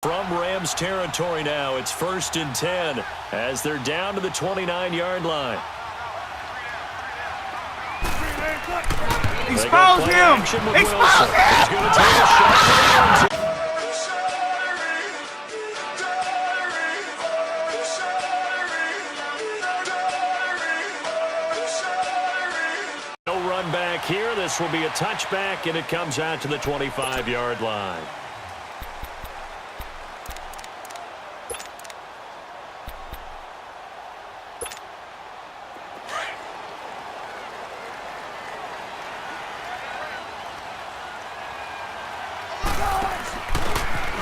From Rams territory now, it's 1st and 10 as they're down to the 29-yard line. Expose him! Expose him! He's going to take a shot. No run back here. This will be a touchback, and it comes out to the 25-yard line.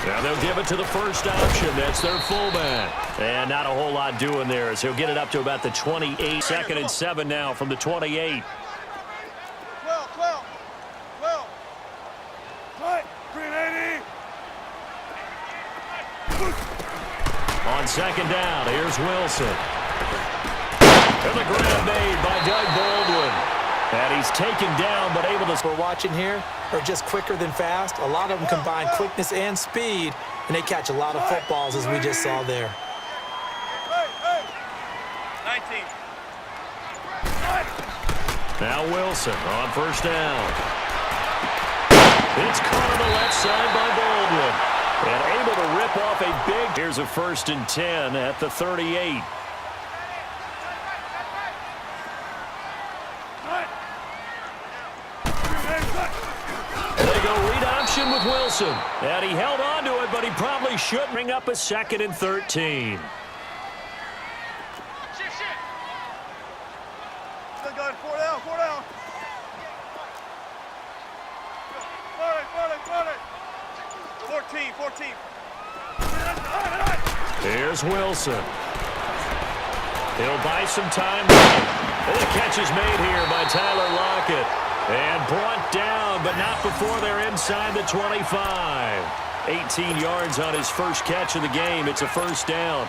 Now they'll give it to the first option. That's their fullback. And not a whole lot doing there as he'll get it up to about the 28. 2nd and 7 now from the 28. 12. Right, 380. On 2nd down, here's Wilson. And the grab made by Doug Baldwin. And he's taken down, but able to... We're watching here are just quicker than fast. A lot of them combine quickness and speed, and they catch a lot of footballs, as we just saw there. 19. Now Wilson on 1st down. It's caught on the left side by Baldwin. And able to rip off a big... Here's a 1st and 10 at the 38. They go read option with Wilson. And he held on to it, but he probably should bring up a 2nd and 13. Still going, 4 down. 14. Here's Wilson. He'll buy some time. And the catch is made here by Tyler Lockett. And brought down, but not before they're inside the 25. 18 yards on his first catch of the game. It's a 1st down.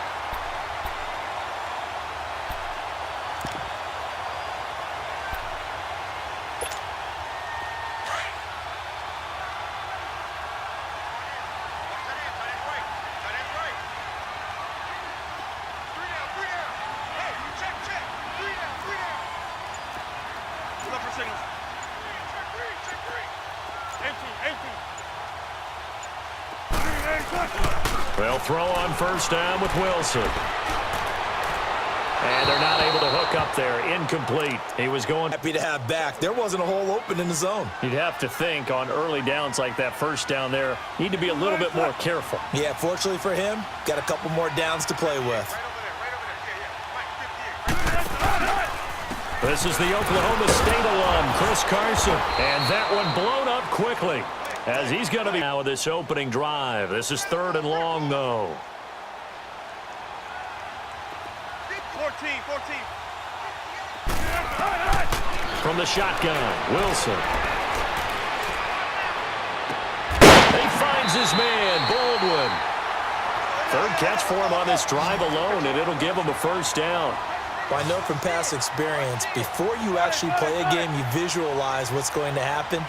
They'll throw on 1st down with Wilson. And they're not able to hook up there. Incomplete. He was going... Happy to have back. There wasn't a hole open in the zone. You'd have to think on early downs like that 1st down there, need to be a little bit more careful. Yeah, fortunately for him, got a couple more downs to play with. This is the Oklahoma State alum, Chris Carson. And that one blown up quickly as he's going to be now with this opening drive. This is 3rd and long, though. 14. From the shotgun, Wilson. He finds his man, Baldwin. 3rd catch for him on this drive alone, and it'll give him a 1st down. Well, I know from past experience, before you actually play a game, you visualize what's going to happen.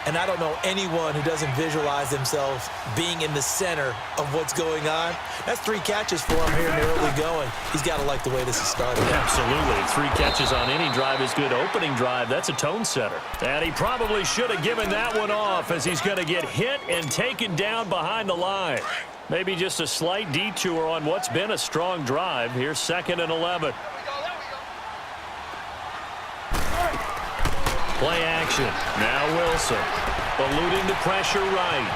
And I don't know anyone who doesn't visualize themselves being in the center of what's going on. That's 3 catches for him here in the early going. He's got to like the way this is started. Absolutely. 3 catches on any drive is good. Opening drive, that's a tone setter. And he probably should have given that one off as he's going to get hit and taken down behind the line. Maybe just a slight detour on what's been a strong drive. Here's 2nd and 11. Play action. Now Wilson. Eluding the pressure right.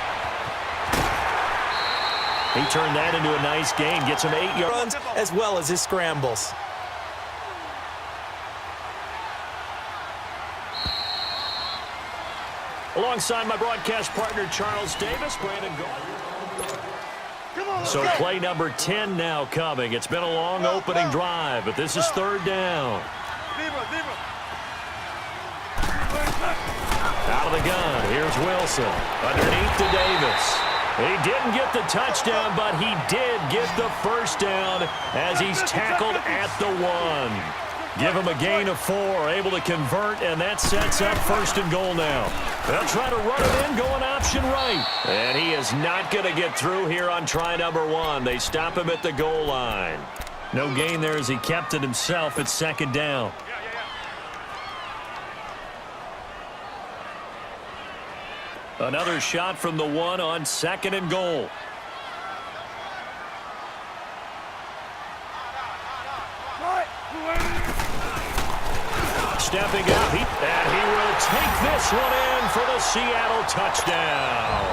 He turned that into a nice gain. Gets him 8 yards. As well as his scrambles. Alongside my broadcast partner, Charles Davis, Brandon Gordon. So play number 10 now coming. It's been a long opening drive, but this is 3rd down. Out of the gun, here's Wilson. Underneath to Davis. He didn't get the touchdown, but he did get the 1st down as he's tackled at the 1. Give him a gain of 4, able to convert, and that sets up 1st and goal now. They'll try to run it in, going option right. And he is not going to get through here on try number 1. They stop him at the goal line. No gain there as he kept it himself. It's 2nd down. Another shot from the 1 on 2nd and goal. Stepping up, and he will take this one in for the Seattle touchdown.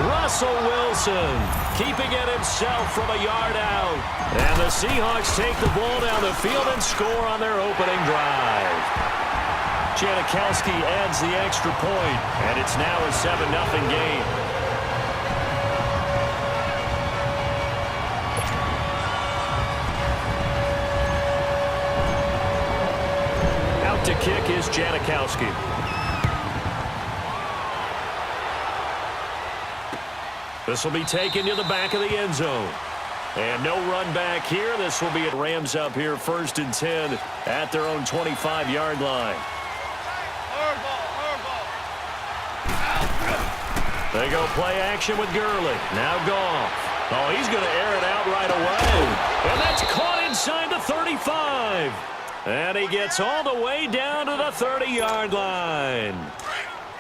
Russell Wilson keeping it himself from a yard out. And the Seahawks take the ball down the field and score on their opening drive. Janikowski adds the extra point, and it's now a 7-0 game. To kick is Janikowski. This will be taken to the back of the end zone. And no run back here. This will be at Rams up here 1st and 10 at their own 25-yard line. They go play action with Gurley. Now Goff. Oh, he's going to air it out right away. And that's caught inside the 35. And he gets all the way down to the 30-yard line.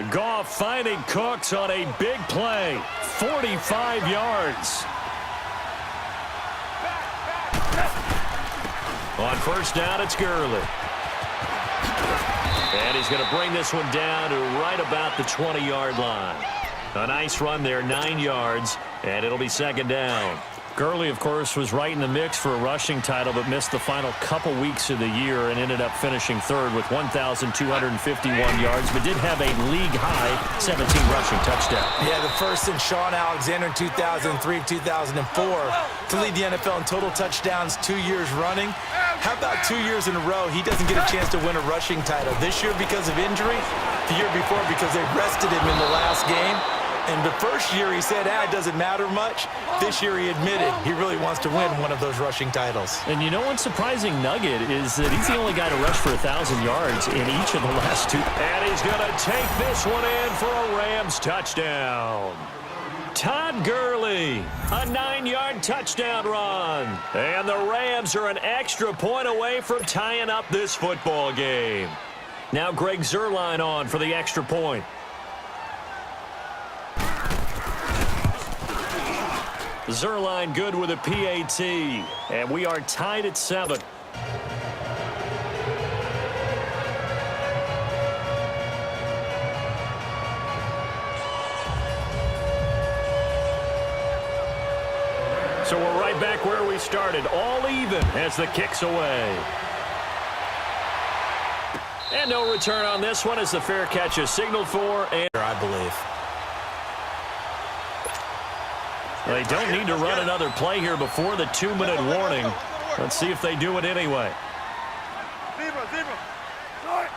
Goff finding Cooks on a big play. 45 yards. On 1st down, it's Gurley. And he's going to bring this one down to right about the 20-yard line. A nice run there, 9 yards, and it'll be 2nd down. Gurley, of course, was right in the mix for a rushing title, but missed the final couple weeks of the year and ended up finishing 3rd with 1,251 yards, but did have a league-high 17 rushing touchdowns. Yeah, the first in Sean Alexander in 2003, 2004 to lead the NFL in total touchdowns 2 years running. How about 2 years in a row he doesn't get a chance to win a rushing title? This year because of injury, the year before because they rested him in the last game. And the first year he said, it doesn't matter much. This year he admitted he really wants to win one of those rushing titles. And you know one surprising nugget is that he's the only guy to rush for 1,000 yards in each of the last 2. And he's going to take this one in for a Rams touchdown. Todd Gurley, a 9-yard touchdown run. And the Rams are an extra point away from tying up this football game. Now Greg Zuerlein on for the extra point. Zuerlein good with a PAT, and we are tied at 7. So we're right back where we started, all even as the kick's away. And no return on this one as the fair catch is signaled for, and I believe. They don't need to run another play here before the 2-minute warning. Let's see if they do it anyway. Zebra.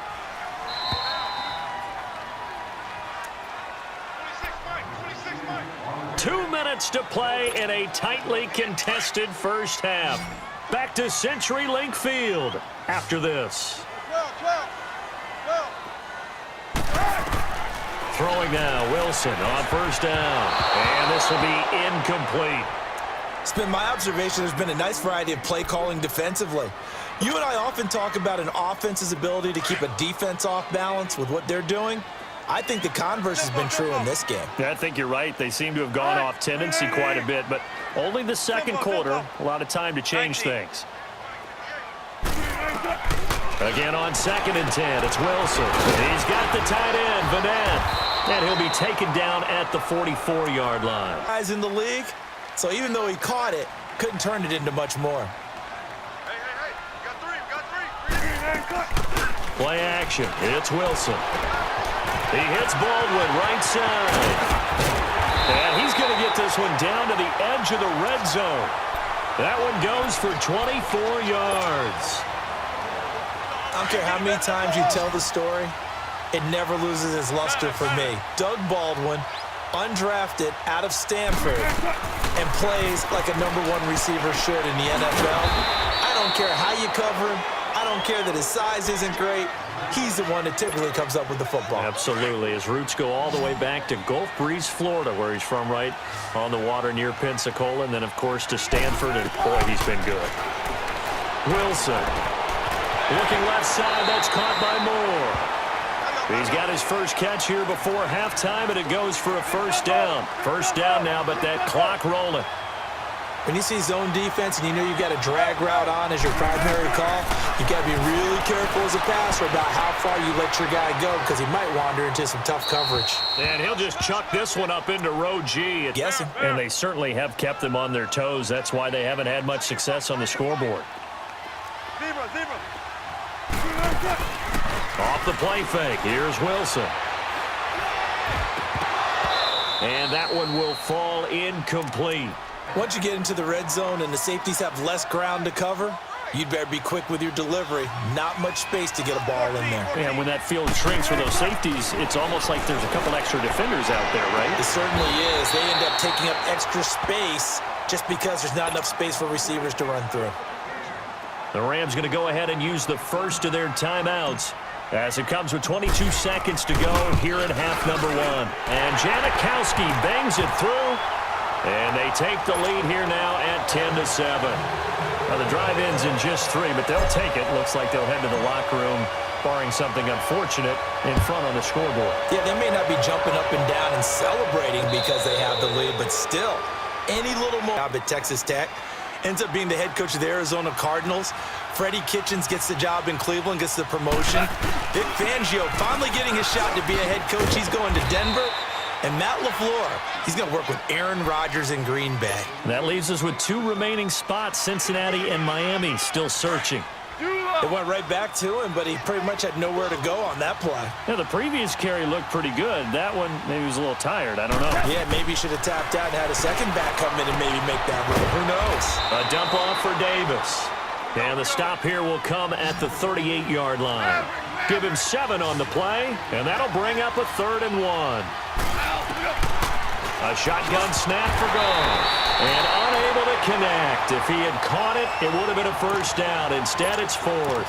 2 minutes to play in a tightly contested first half. Back to CenturyLink Field after this. 12. Throwing now, Wilson on 1st down. And this will be incomplete. It's been my observation there's been a nice variety of play calling defensively. You and I often talk about an offense's ability to keep a defense off balance with what they're doing. I think the converse has been true in this game. Yeah, I think you're right. They seem to have gone off tendency quite a bit, but only the second quarter, a lot of time to change things. Again on 2nd and 10, it's Wilson. He's got the tight end, Vanette. And he'll be taken down at the 44-yard line. Guys in the league, so even though he caught it, couldn't turn it into much more. Hey, we got 3. Play action, it's Wilson. He hits Baldwin right side. And he's going to get this one down to the edge of the red zone. That one goes for 24 yards. I don't care how many times you tell the story, it never loses its luster for me. Doug Baldwin, undrafted out of Stanford, and plays like a #1 receiver should in the NFL. I don't care how you cover him, I don't care that his size isn't great. He's the one that typically comes up with the football. Absolutely. His roots go all the way back to Gulf Breeze, Florida, where he's from, right on the water near Pensacola, and then, of course, to Stanford, and, boy, he's been good. Wilson. Looking left side. That's caught by Moore. He's got his first catch here before halftime, and it goes for a first down. First down now, but that clock rolling. When you see zone defense and you know you've got a drag route on as your primary call, you got to be really careful as a passer about how far you let your guy go because he might wander into some tough coverage. And he'll just chuck this one up into row G. Guessing. And they certainly have kept them on their toes. That's why they haven't had much success on the scoreboard. Zebra. Off the play fake. Here's Wilson. And that one will fall incomplete. Once you get into the red zone and the safeties have less ground to cover, you'd better be quick with your delivery. Not much space to get a ball in there. And when that field shrinks for those safeties, it's almost like there's a couple extra defenders out there, right? It certainly is. They end up taking up extra space just because there's not enough space for receivers to run through. The Rams going to go ahead and use the first of their timeouts as it comes with 22 seconds to go here in half number one. And Janikowski bangs it through. And they take the lead here now at 10-7. Now the drive ends in just 3, but they'll take it. Looks like they'll head to the locker room, barring something unfortunate in front on the scoreboard. Yeah, they may not be jumping up and down and celebrating because they have the lead, but still, any little more job at Texas Tech. Ends up being the head coach of the Arizona Cardinals. Freddie Kitchens gets the job in Cleveland, gets the promotion. Vic Fangio finally getting his shot to be a head coach. He's going to Denver. And Matt LaFleur, he's going to work with Aaron Rodgers in Green Bay. That leaves us with 2 remaining spots, Cincinnati and Miami, still searching. It went right back to him, but he pretty much had nowhere to go on that play. Yeah, the previous carry looked pretty good. That one, maybe he was a little tired. I don't know. Yeah, maybe he should have tapped out and had a second back come in and maybe make that move. Who knows? A dump off for Davis. And the stop here will come at the 38-yard line. Give him 7 on the play, and that'll bring up a 3rd and 1. A shotgun snap for Gone. And unable to connect. If he had caught it, it would have been a first down. Instead, it's 4th.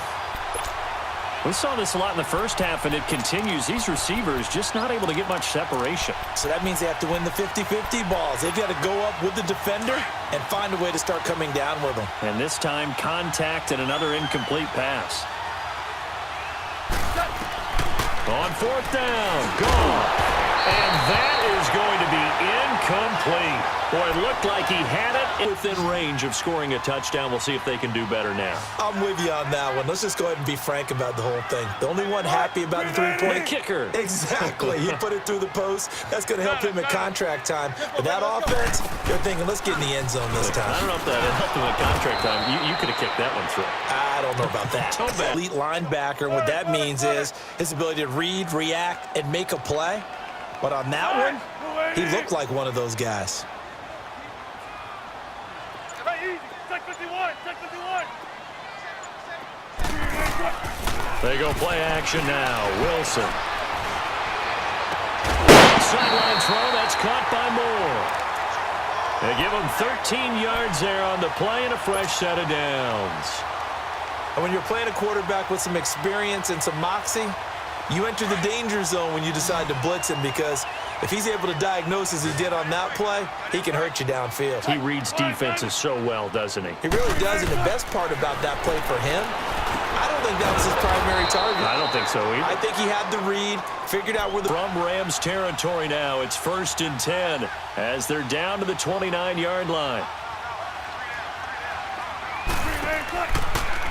We saw this a lot in the first half, and it continues. These receivers just not able to get much separation. So that means they have to win the 50-50 balls. They've got to go up with the defender and find a way to start coming down with them. And this time, contact and another incomplete pass. On 4th down, Gone. And that is going to be incomplete. Boy, it looked like he had it within range of scoring a touchdown. We'll see if they can do better now. I'm with you on that one. Let's just go ahead and be frank about the whole thing. The only one happy about the three-point kicker. Exactly. He put it through the post. That's going to help him at contract time. But that offense, they're thinking, let's get in the end zone this time. I don't know if that helped him at contract time. You could have kicked that one through. I don't know about that. Elite linebacker, what that means is his ability to read, react, and make a play. But on that one, he looked like one of those guys. They go play action now. Wilson. Sideline throw, that's caught by Moore. They give him 13 yards there on the play and a fresh set of downs. And when you're playing a quarterback with some experience and some moxie, you enter the danger zone when you decide to blitz him because if he's able to diagnose as he did on that play, he can hurt you downfield. He reads defenses so well, doesn't he? He really does, and the best part about that play for him, I don't think that was his primary target. I don't think so either. I think he had the read, figured out where the... From Rams territory now, it's 1st and 10 as they're down to the 29-yard line.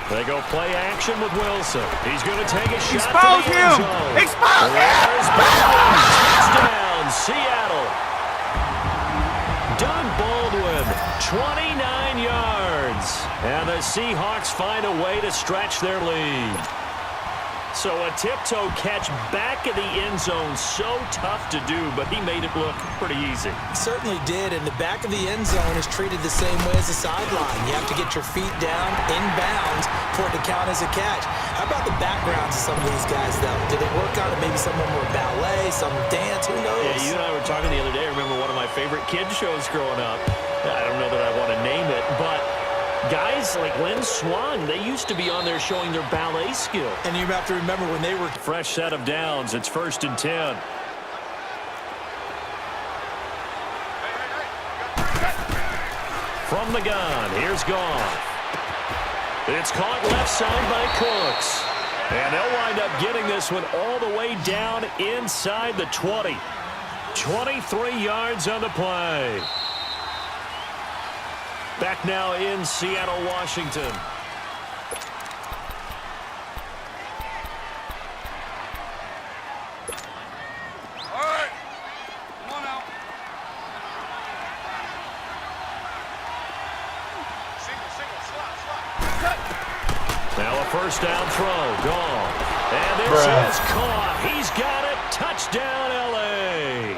They go play action with Wilson. He's going to take a shot. Expose him! Expose him! Touchdown, Seattle. Doug Baldwin, 29 yards. And the Seahawks find a way to stretch their lead. So a tiptoe catch back in the end zone, so tough to do, but he made it look pretty easy. He certainly did, and the back of the end zone is treated the same way as the sideline. You have to get your feet down, inbounds, for it to count as a catch. How about the backgrounds of some of these guys, though? Did it work out? Maybe some of them were ballet, some dance, who knows? Yeah, you and I were talking the other day. I remember one of my favorite kids shows growing up. I don't know that I want to name it, but guys like Glenn Swan. They used to be on there showing their ballet skill. And you have to remember when they were... Fresh set of downs. It's 1st and 10. From the gun, here's Goff. It's caught left side by Cooks. And they'll wind up getting this one all the way down inside the 20. 23 yards on the play. Back now in Seattle, Washington. All right. Come on out. Single, slot. Now a first down throw. Gone. And this is caught. He's got it. Touchdown, L.A.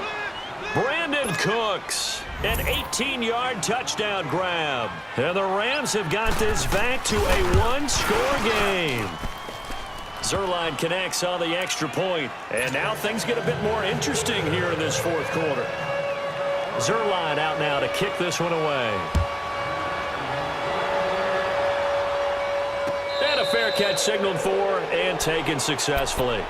Brandon Cooks. An 18-yard touchdown grab. And the Rams have got this back to a one-score game. Zerline connects on the extra point. And now things get a bit more interesting here in this 4th quarter. Zerline out now to kick this one away. And a fair catch signaled for and taken successfully.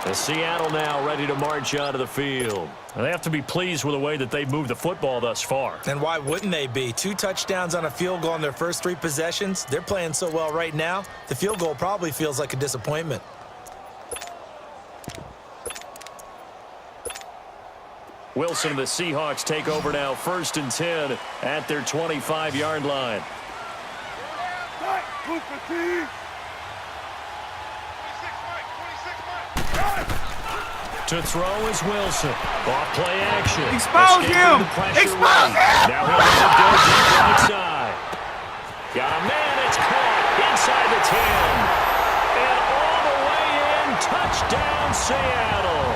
And Seattle now ready to march onto the field. They have to be pleased with the way that they've moved the football thus far. And why wouldn't they be? 2 touchdowns on a field goal in their first 3 possessions. They're playing so well right now, the field goal probably feels like a disappointment. Wilson and the Seahawks take over now, 1st and 10 at their 25-yard line. To throw is Wilson. Off play action. Expose him! Expose him! Now he'll let it go deep right side. Got a man. It's caught inside the 10. And all the way in. Touchdown, Seattle.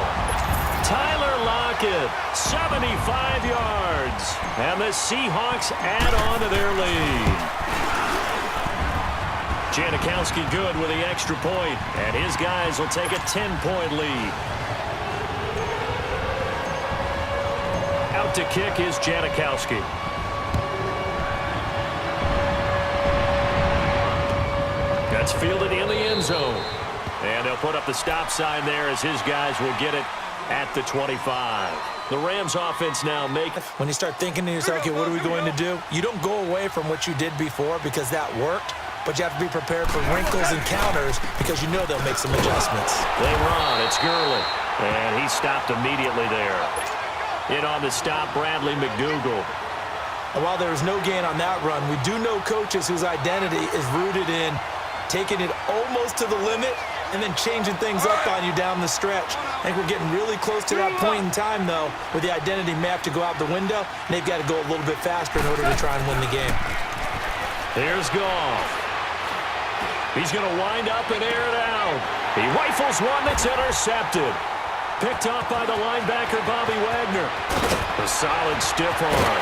Tyler Lockett, 75 yards. And the Seahawks add on to their lead. Janikowski good with the extra point. And his guys will take a 10-point lead. Out to kick is Janikowski. That's fielded in the end zone. And they'll put up the stop sign there as his guys will get it at the 25. The Rams offense now make... When you start thinking to yourself, okay, what are we going to do? You don't go away from what you did before because that worked, but you have to be prepared for wrinkles and counters because you know they'll make some adjustments. They run. It's Gurley. And he stopped immediately there. In on the stop, Bradley McDougal. And while there is no gain on that run, we do know coaches whose identity is rooted in taking it almost to the limit and then changing things up on you down the stretch. I think we're getting really close to that point in time, though, where the identity may have to go out the window, and they've got to go a little bit faster in order to try and win the game. Here's Goff. He's going to wind up and air it out. He rifles one that's intercepted. Picked off by the linebacker, Bobby Wagner. A solid stiff arm.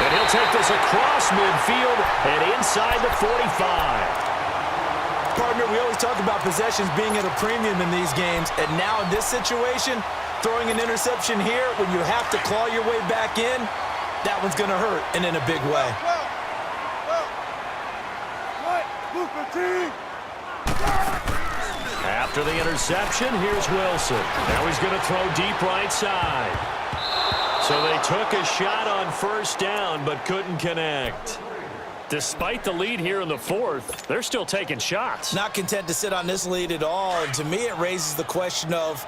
And he'll take this across midfield and inside the 45. Partner, we always talk about possessions being at a premium in these games, and now in this situation, throwing an interception here when you have to claw your way back in, that one's going to hurt, and in a big way. After the interception, here's Wilson. Now he's going to throw deep right side. So they took a shot on first down, but couldn't connect. Despite the lead here in the 4th, they're still taking shots. Not content to sit on this lead at all, and to me it raises the question of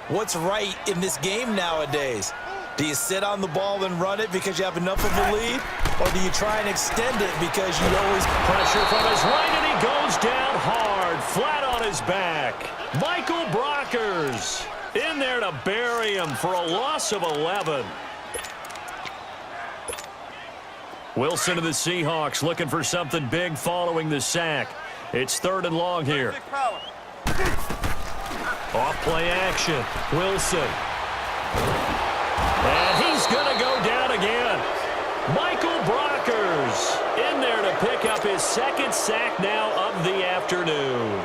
what's right in this game nowadays. Do you sit on the ball and run it because you have enough of a lead, or do you try and extend it because you always... Pressure from his right, and he goes down hard, flat on his back. Michael Brockers in there to bury him for a loss of 11. Wilson and the Seahawks looking for something big following the sack. It's 3rd and long here. Off play action. Wilson. And he's going to go down again. Michael Brockers in there to pick up his 2nd sack now of the afternoon.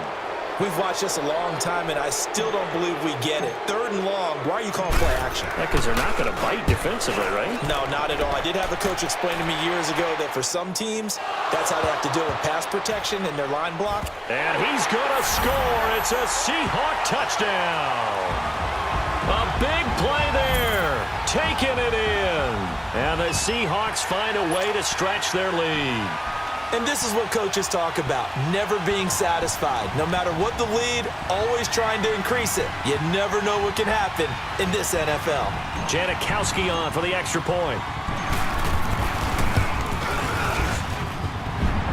We've watched this a long time, and I still don't believe we get it. 3rd and long, why are you calling play action? Yeah, because they're not going to bite defensively, right? No, not at all. I did have a coach explain to me years ago that for some teams, that's how they have to deal with pass protection in their line block. And he's going to score. It's a Seahawk touchdown. A big play there. Taking it in. And the Seahawks find a way to stretch their lead. And this is what coaches talk about, never being satisfied. No matter what the lead, always trying to increase it. You never know what can happen in this NFL. Janikowski on for the extra point.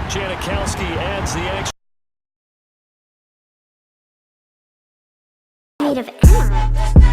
Janikowski adds the extra. Made of emeralds.